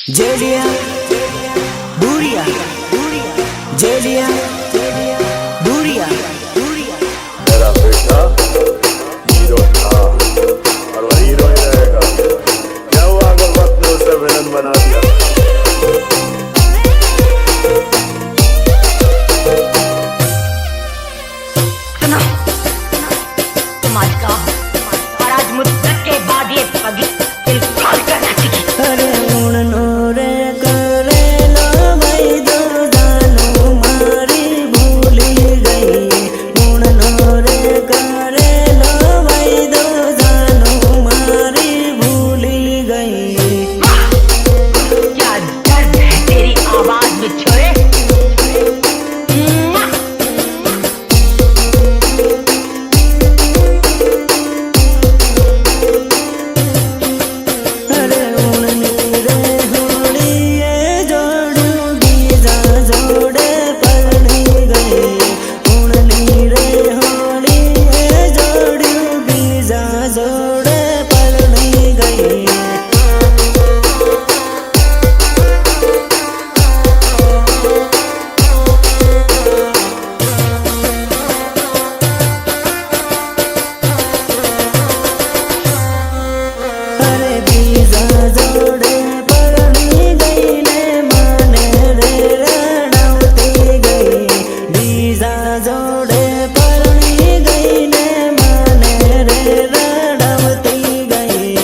जेलिया दूरिया जेलिया दूरिया मेरा बेटा हीरो था और वह हीरो ही रहेगा। क्या हुआ अगर वक्त ने उसे विलन बना दिया? सुनो, तुम आज का हो और आज मुद्दत के बाद ये पगी दिल फाड़ कर नाचेगी। अरे उड़नो रे करे लो भाई दो जानो मारी भूली गई। उड़नो रे करे लो भाई दो जानो मारी भूली गई। क्या दर्द है तेरी आवाज में छोरे। अरे उड़नी रे होड़ी ये जोड़ूंगी जा जोड़े पड़नी गई। उड़नी रे होड़ी ये जोड़ूंगी जा जोड़े पड़नी गई। अरे बीजा जोड़े पड़नी गई ने माने रे रड़ावती गई। बीजा जोड़े पड़नी गई ने माने रे रड़ावती गई।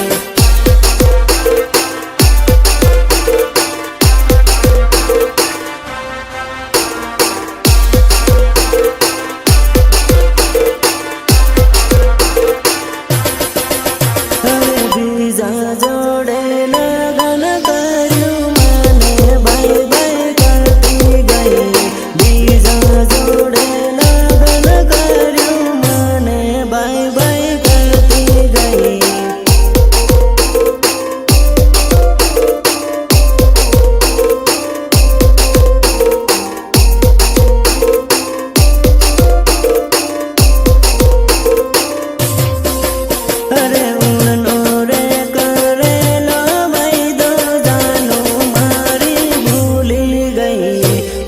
अरे बीजा जोड़े लगन करूं माने बाय बाय करती गई। बीजा जोड़े लगन करूं माने बाय बाय करती गई। अरे उड़नो रे करे लो भाई दो जानो मारी भूली गई।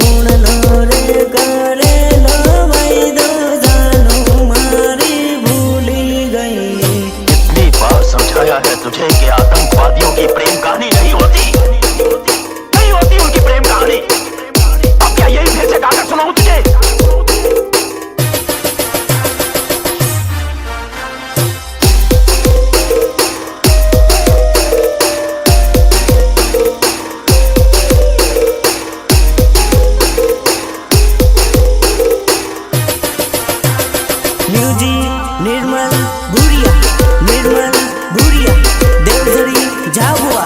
उड़नो रे करे लो भाई दो जानो मारी भूली गई। कितनी बार समझाया है तुझे कि आतंकवादियों की प्रेम कहानी नहीं होती उनकी प्रेम कहानी। अब क्या यही फिर से गाकर सुनाऊं तुझे? म्यूजिक निर्मल भूरिया देवझरी झाबुआ।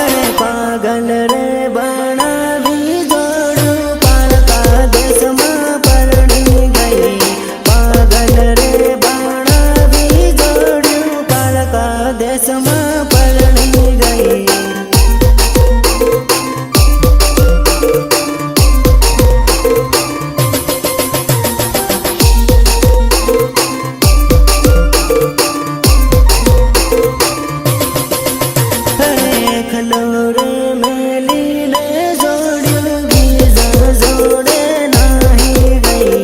अरे पागल रे बना भी जोड़ू पालका देश में परणी गई। पागल रे बना भी जोड़ू पालका देश में परणी गई। खलोरे मेली ने जोड़ियो बीजा जोड़े नाही गई।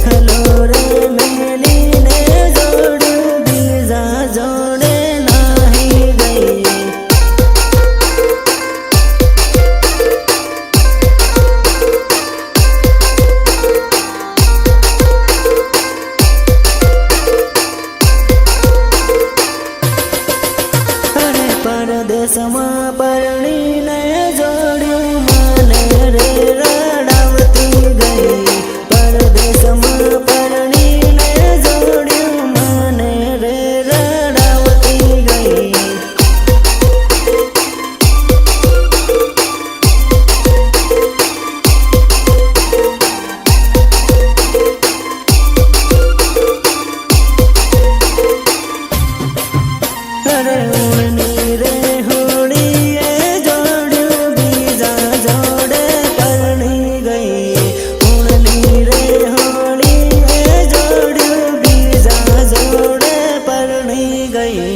खलोरे मेली ने जोड़ियो बीजा जोड़े नाही गई। अरे परदेश में परणी ने जोड़्यू माने रे रड़ावती गई। परदेश में परणी ने जोड़्यू माने रे रड़ावती गई। अरे उड़नी रे होड़ी ये जोड़ू बीजा जोड़े पड़नी गई। उड़नी रे होड़ी ये जोड़ू बीजा जोड़े पड़नी गई।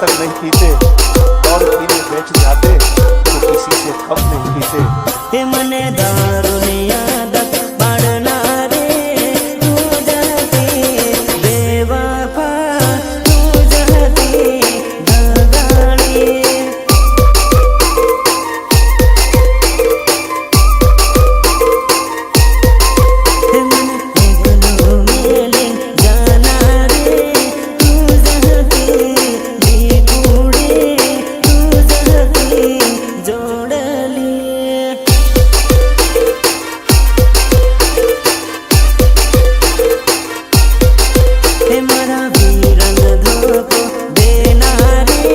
तक नहीं पीते और पीने बैठ जाते तो किसी से कम नहीं पीते। हे मने दारूनी आदत पाडणारे तू जहती बेवफा तू जहती दगाड़ी। हे मने एकलो मेलिन जाना रे तू जहती दीकुड़ी तू जहती जोड़ली। हे मारा वीरन धोको देना रे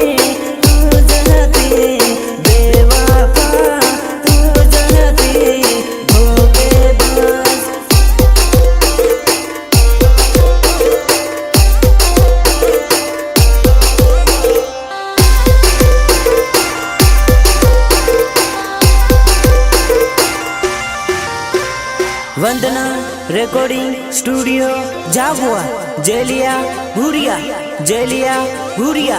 तू जहती बेवफा तू जहती धोखेबाज। वंदना रिकॉर्डिंग स्टूडियो झाबुआ जेलिया भूरिया जेलिया भूरिया।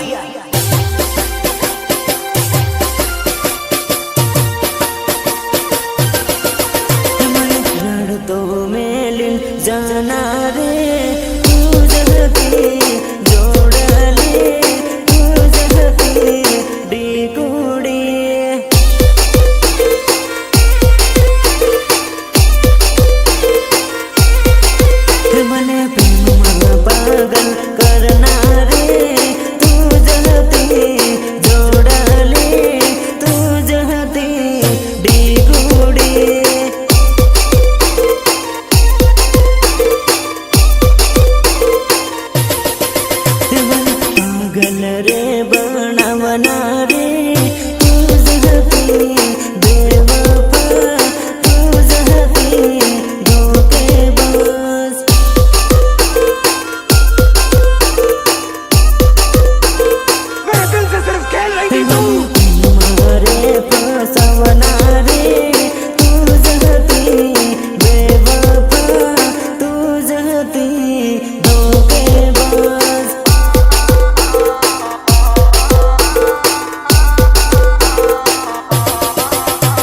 तो मेलिन जाना रे तू जहती जोड़ली तू जहती डीकुड़ी। मने प्रेम पागल करना रे तू जहती जोड़ली तू जहती डीकुड़ी। पागल रे बनावना रे तू जहती बेवफा तू जहती धोखेबाज। मेरे दिल से सिर्फ खेल रही थी तू। तुम्हारे फसवना रे तू जहती बेवफा तू जहती धोखेबाज।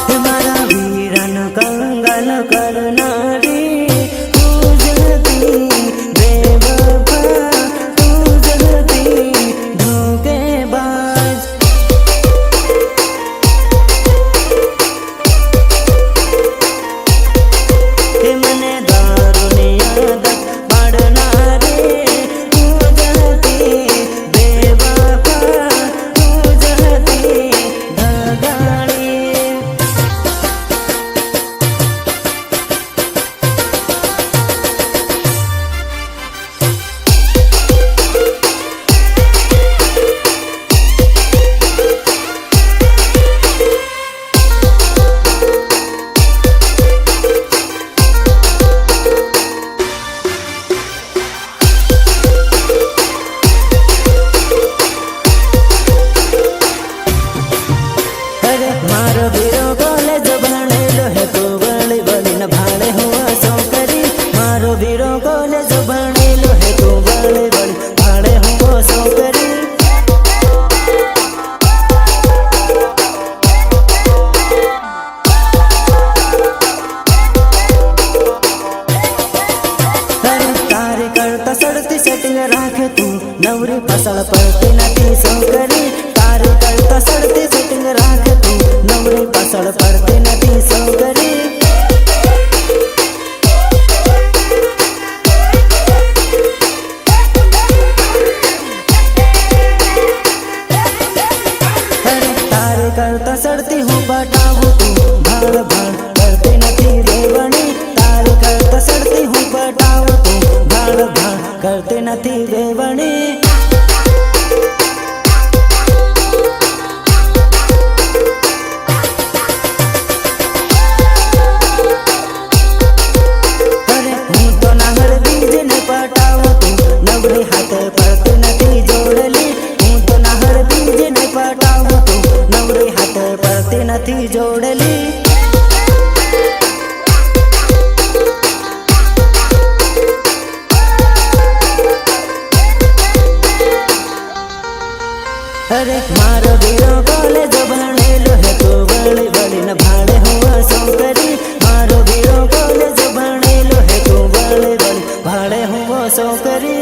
तुम्हारा वीरन कंगन करना रे तू जहती बेवफा तू जहती धोखेबाज। हे मने दारूनी आदत पाडना रे तू जहती बेवफा तू जहती दगाड़ी। अरे मारो वीरो कॉलेज भणेलो है तो बड़ी बड़ी न भाड़े हुआ सौकरी। मारो वीरो कॉलेज भणेलो है तो बड़ी बड़ी भाड़े हुआ सौकरी। अरे तारी करता सड़ती सेटिंग राखे तू नवरी फसल पड़ती नती सौकरी। तारी करता सड़ती सेटिंग राखे तू नवरी फसल पड़ती नती सौकरी। अरे तारी करता सड़ती हूँ बटाऊ तू भाड़ भाड़ करती नती बेवणी। तारी करता सड़ती हूँ बटाऊ तू भाड़ भाड़ करती नती बेवणी। अरे हूँ तो नाहर बीज ने पटाऊ तू नवरी हाथे पड़ती नती जोड़ली। हूँ तो नाहर बीज ने पटाऊ तू नवरी हाथे पड़ती नती जोड़ली। अरे मारो वीरो कॉलेज भणेलो है तो वळी वळीन भाड़े हुआ सौकरी मारो वीरो कॉलेज भणेलो है तो वळी वळी भाड़े हुआ सौकरी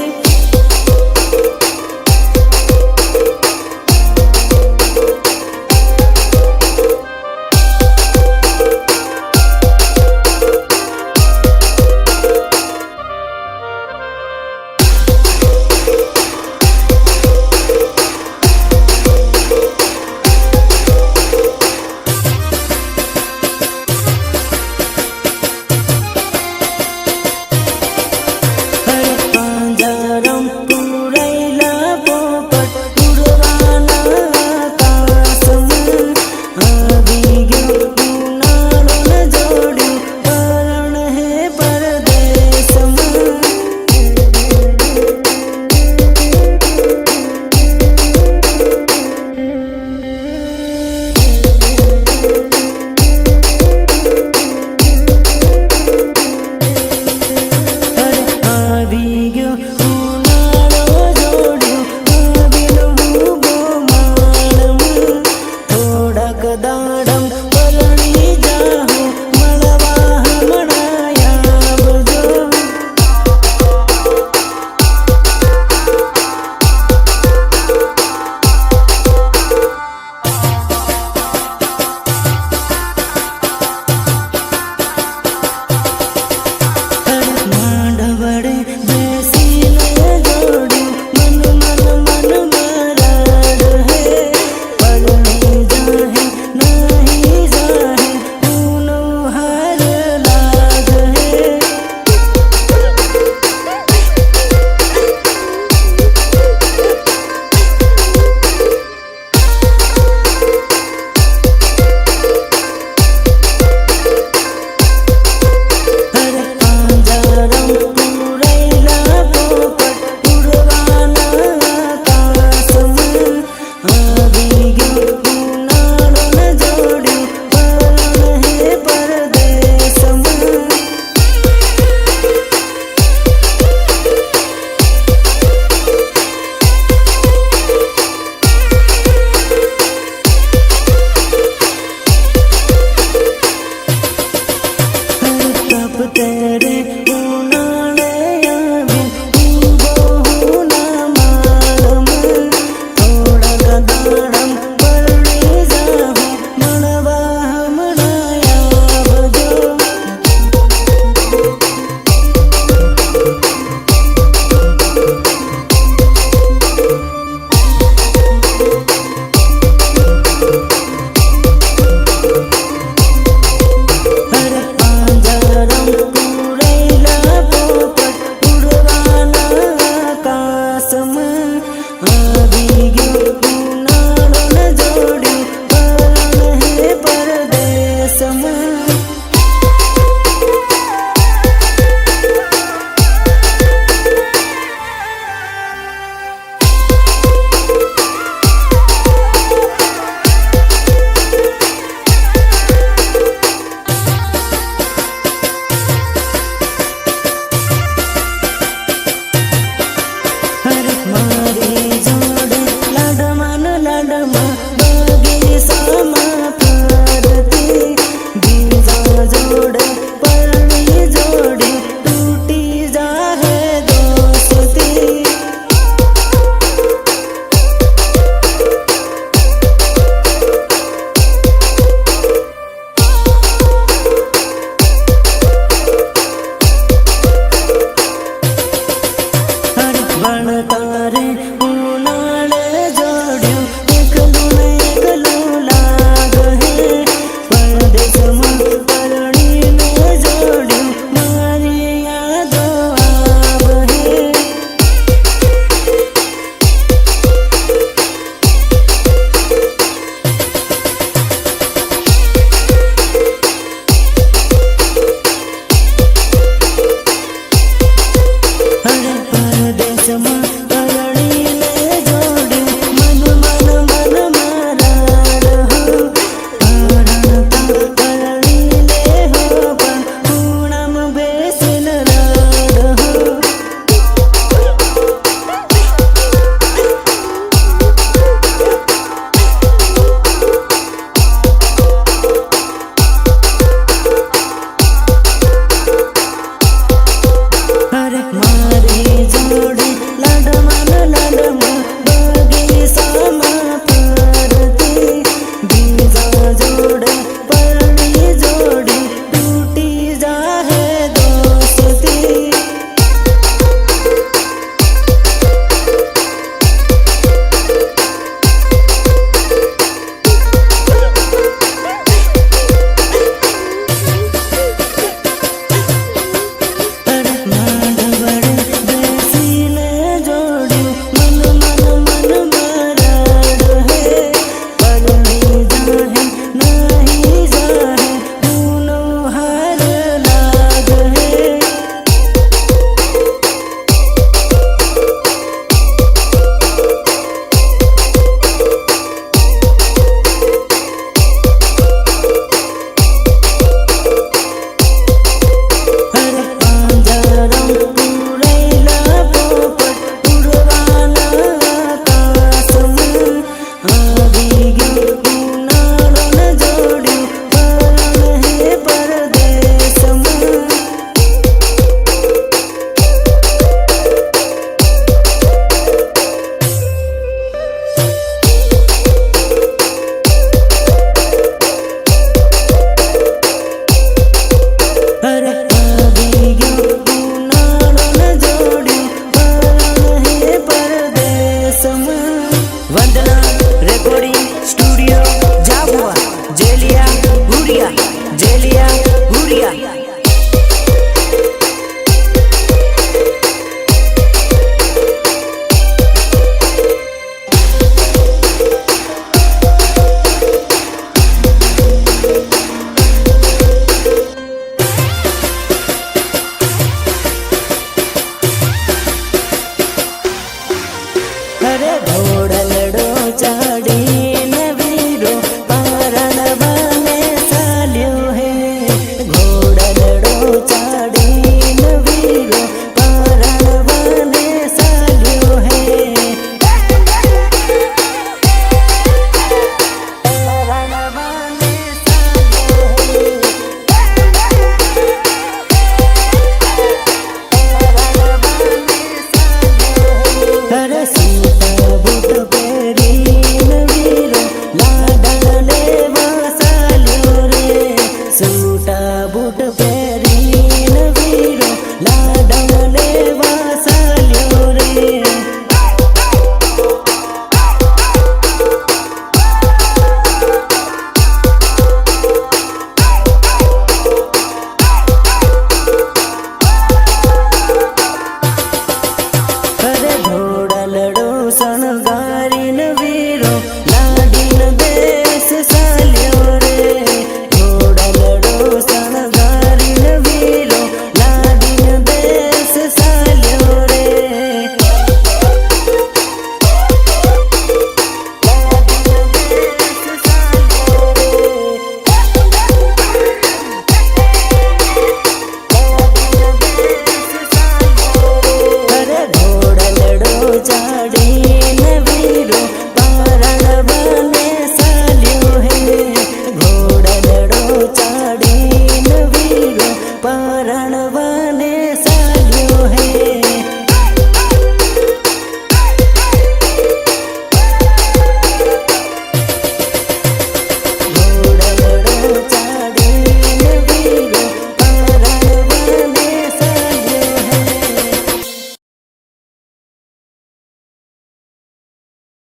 अरे